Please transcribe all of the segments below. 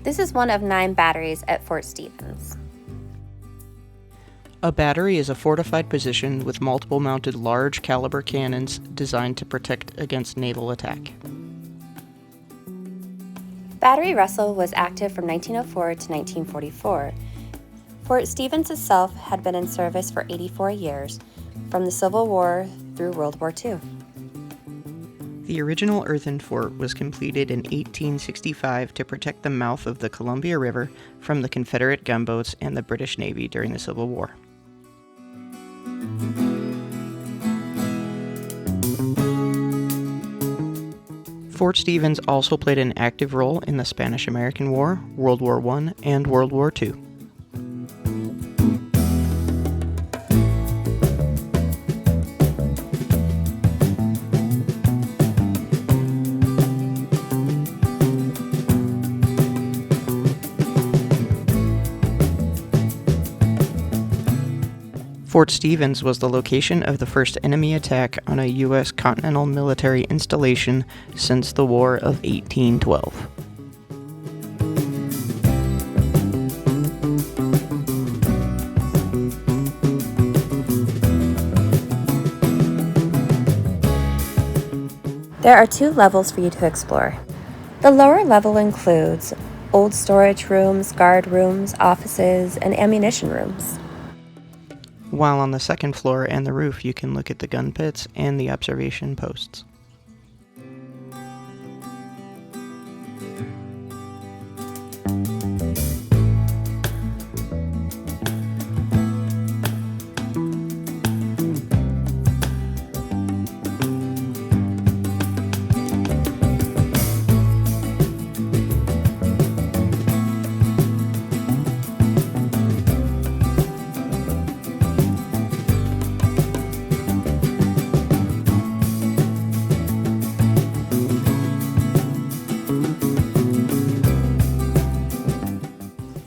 This is one of 9 batteries at Fort Stevens. A battery is a fortified position with multiple mounted large caliber cannons designed to protect against naval attack. Battery Russell was active from 1904 to 1944. Fort Stevens itself had been in service for 84 years, from the Civil War through World War II. The original earthen fort was completed in 1865 to protect the mouth of the Columbia River from the Confederate gunboats and the British Navy during the Civil War. Fort Stevens also played an active role in the Spanish-American War, World War I, and World War II. Fort Stevens was the location of the first enemy attack on a U.S. continental military installation since the War of 1812. There are 2 levels for you to explore. The lower level includes old storage rooms, guard rooms, offices, and ammunition rooms. While on the second floor and the roof, you can look at the gun pits and the observation posts.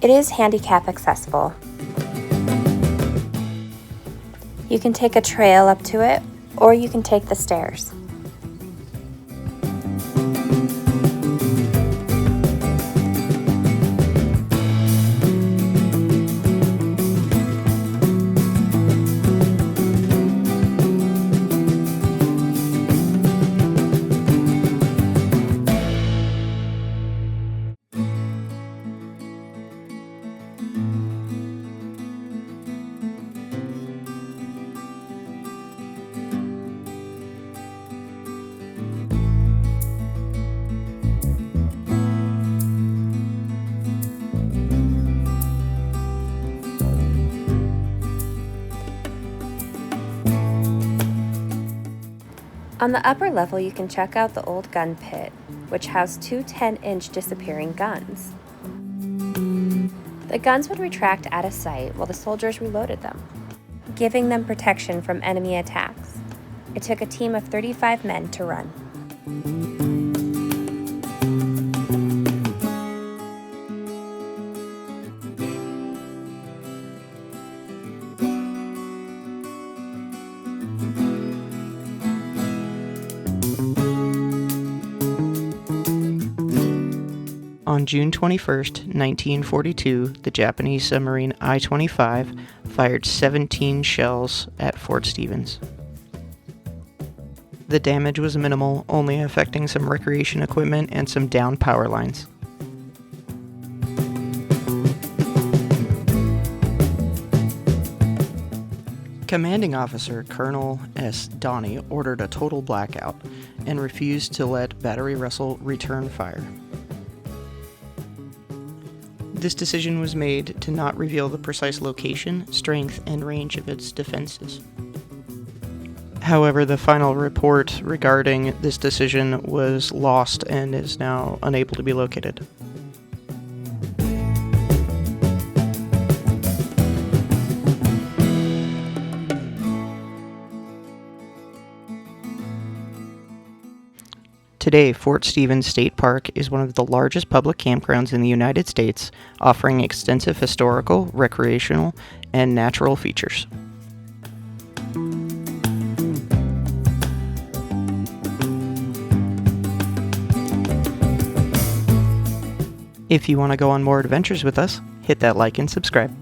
It is handicap accessible. You can take a trail up to it, or you can take the stairs. On the upper level, you can check out the old gun pit, which housed 2 10-inch disappearing guns. The guns would retract out of sight while the soldiers reloaded them, giving them protection from enemy attacks. It took a team of 35 men to run. On June 21, 1942, the Japanese submarine I-25 fired 17 shells at Fort Stevens. The damage was minimal, only affecting some recreation equipment and some downed power lines. Commanding Officer Colonel S. Donnie ordered a total blackout and refused to let Battery Russell return fire. This decision was made to not reveal the precise location, strength, and range of its defenses. However, the final report regarding this decision was lost and is now unable to be located. Today, Fort Stevens State Park is one of the largest public campgrounds in the United States, offering extensive historical, recreational, and natural features. If you want to go on more adventures with us, hit that like and subscribe.